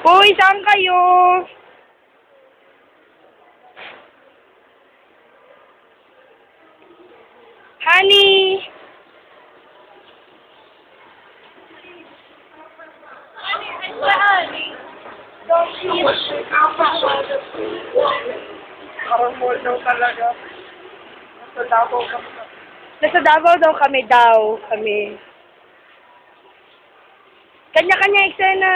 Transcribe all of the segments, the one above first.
Uy, saan kayo? Honey! Parang mall daw talaga. Nasa Davao kami. Nasa Davao daw kami. Kanya-kanya eksena.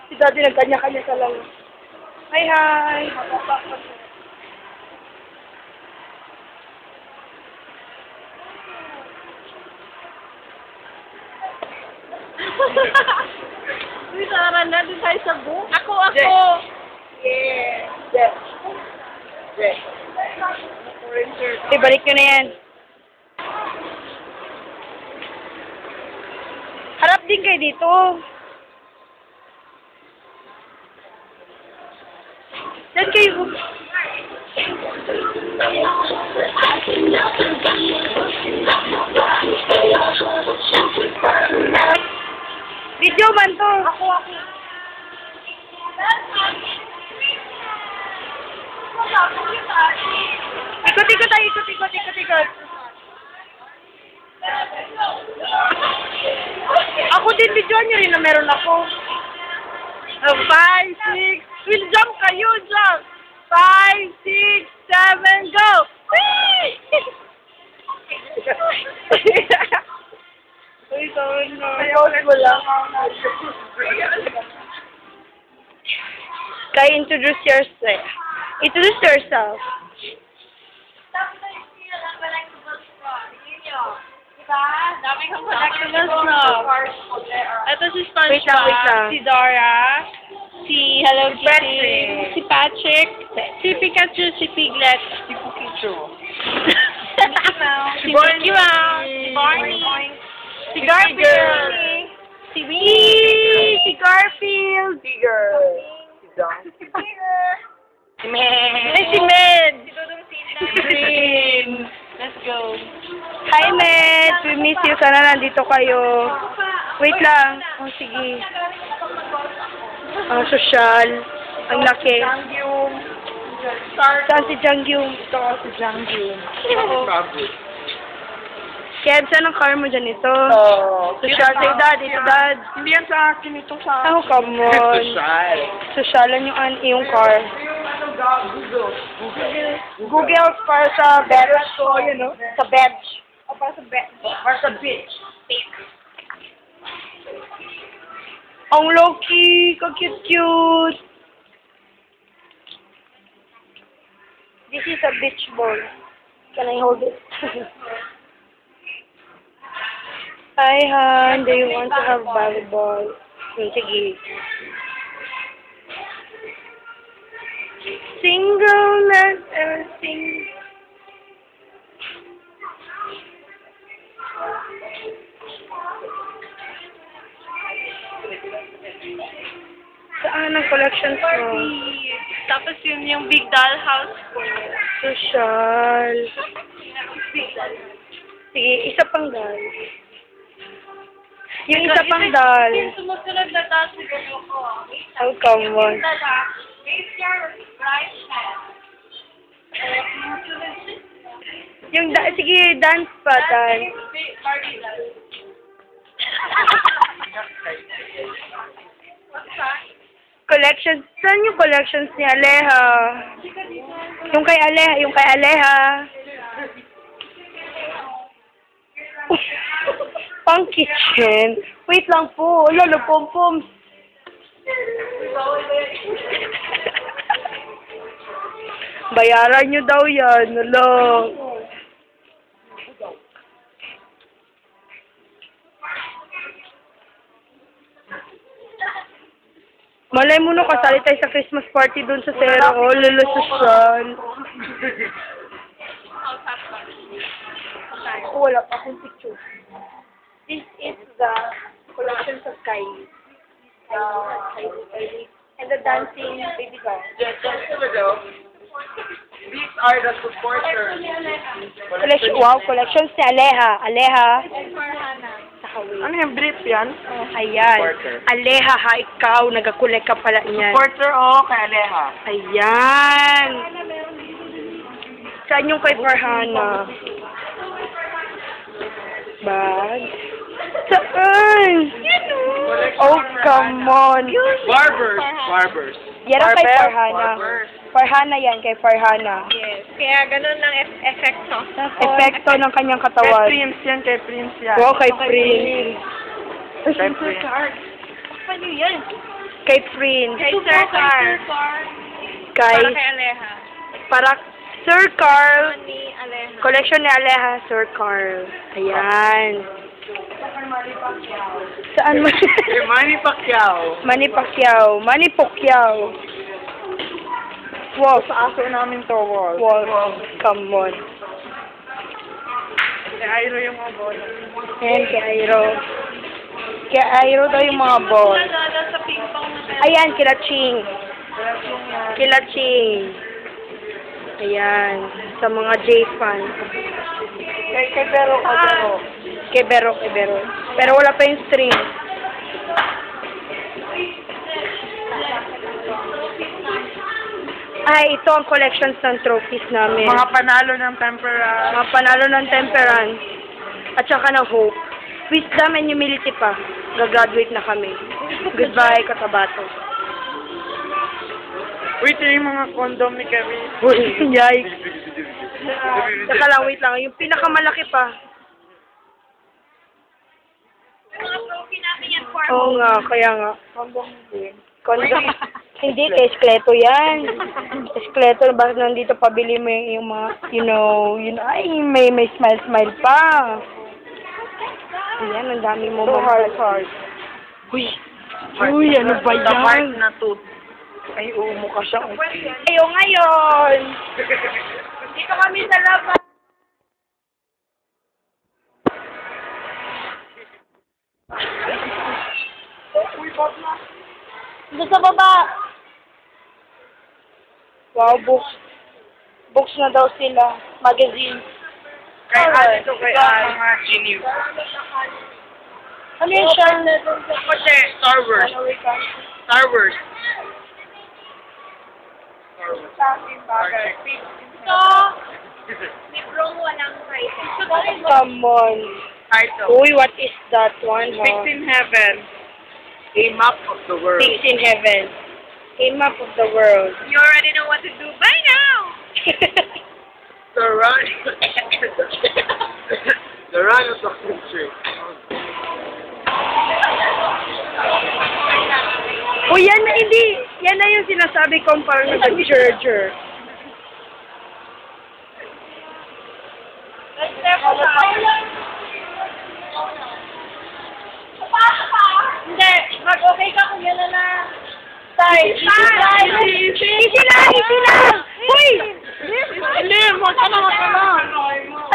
Si Daddy nagkanya-kanya sa lang. Hi! Uy, Sarah na, doon tayo sa book. Ako! Yeah. Ibalik nyo na yan. Harap din kayo dito. Saan kayo? Video man to. Ako. Ikot tayo, ikot. Ako din, videoan nyo rin na meron ako. 5, 6, will jump kayo, jump! 5, 6, 7, go! Whee! Uy, sorry na. Ayaw ko lang. Kaya introduce yourself. Introduce yourself. Dami kang collectibles na. Ito si Wait lang. SpongeBob, si Dora, si Hello Kitty, si Patrick, si Pikachu, si Piglet, Si Pikachu. si Mickey Mouse, si Barney, si Garfield, si Winnie, si Garfield, Tiger. Si John. si Med, si Green. Let's go. Hi, Med. We miss you. Sana nandito kayo. Wait lang. Oh, sige. Ang social. Ang laki. Jangyum. Saan si Jangyum? Ito ako si Jangyum. Kaya saan ang car mo dyan ito? Oh. Social. Say dad. Ito dad. Hindi yan sa akin. Ito sa Oh, come on. Socialan yung car. Google para sa bench. So, you know. Sa bench. O para sa bench. Para sa beach. Ang low-key. Ka-cute-cute. This is a beach ball. Can I hold it? Hi, Han. Do you want to have volleyball? Sige. Single, not everything. Saan ang collections mo? Tapos yun yung Big Doll House ko. Social. Sige, isa pang dal. Yung isa pang dal. Yung sumusunod na taas siguro ko. Oh, come on. Raise your right hand. Yung sige, dance pa, dance. Barbie doll. What's that? Collections. Saan yung collections ni Aleha? Yung kay Aleha. Pang kitchen. Wait lang po. Lolo, pom-pom. Bayaran nyo daw yan. Lolo. Malay mo no, kasali tayo sa Christmas party dun sa Sero. Oh, lolo, social. Wala pa akong picture. This is the collection of Kylie. Kylie. And the dancing baby doll. These are the supporters. Collection, wow, collections ni Aleha. Aleha. For Hannah. Saka wait. Ano yung brief yan? Ayan. Supporter. Aleha ha, ikaw. Nagakulek ka pala niyan. Supporter o kay Aleha? Ayan. Saan yung kay Farhana? Bag? Saan? Oh, come on. Barbers. Barbers. Yan ang kay Barber? Farhana. Barbers. Farhana yan, kay Farhana. Yes. Kaya ganun ang efekto. Epekto ng kanyang Kay katawan. Prince yan, kay Prince yan. Wow, kay Prince. Kay Prince. Paano yan? Kay Prince. Kay Sir Carl. Kay, Para kay Aleha. para Sir Carl. Ni Aleha. Collection ni Aleha, Sir Carl. Ayan. Saan mo? Kay Manny Pacquiao. Manny Pacquiao. Manny Pacquiao. Wow. Sa aso namin to, wall. Wow. Come on. Kay Airo yung mga bola. Ayan, kay Airo. Kay Airo daw yung mga ball. Sa ping-pong na Ayan, kila Ching. Kila Ching. Ayan. Sa mga J-fan. Kay Pero o Pero. Kay Bero, kay Bero. Pero wala pa yung string. Ay, ito ang collections ng trophies namin. Mga panalo ng tempera. Mga panalo ng Temperance. At saka ng Hope. Wisdom and humility pa. Gagraduate na kami. Goodbye, Cotabato. Wait, yung mga condom ni Kevin. Uy, yikes. Saka lang, wait lang. Yung pinakamalaki pa. Mga trophy namin yan for Oo nga, kaya nga. Condom. Hindi, kay Eskleto yan. Eskleto, bakit nandito pabili mo yung mga, ay, may smile pa. Ayan, ang dami mo So hard. Uy, ano ba The part yan? na tooth. Ay, mukha siyang Ngayon! Dito kami sa labas. Doon sa baba. Wow, books. Books na daw sila. Magazine. Kay Al, ito kay Al. Mga genius. Ano yun siya? Kasi Star Wars. Star Wars. So, librong walang price. Come on. Title. Uy, what is that one, Fix huh? in Heaven. A map of the world. Things in heaven. A map of the world. You already know what to do by now. The run. The run of the country. Uy, yan na, hindi. Yan na yung sinasabi kong parang nag-charger. Hindi, mag-okay ka kung yan na. Easy lang! Uy! Hindi, wag ka na.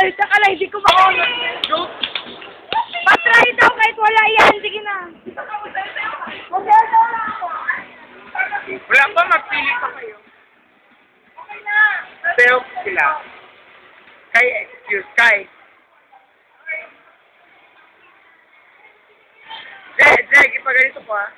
Ay, saka lang, hindi ko ba... Patry daw kahit wala yan. Sige na. Wala ba, magpili pa kayo. Self sila. Kay excuse, kay. Jeg, ipaganito po ah.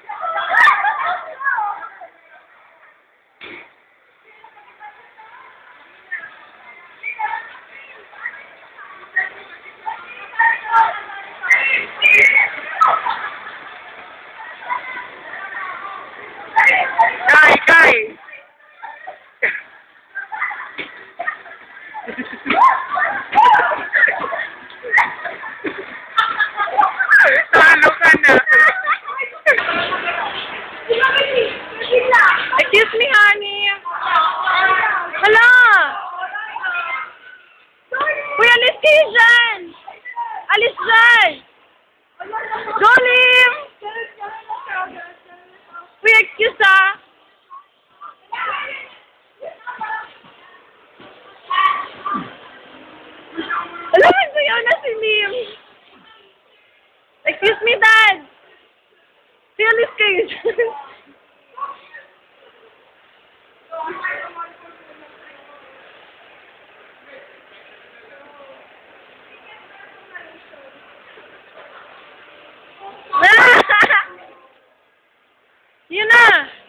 Kai! Talo ka na. Excuse me, honey. Hala! Uy, alis kayo dyan! Alis dyan! Jolim! Uy, excuse ah! Alam mo, sayaw na si Mim! Excuse me, Dad! Uy, alis kayo dyan! Yun na!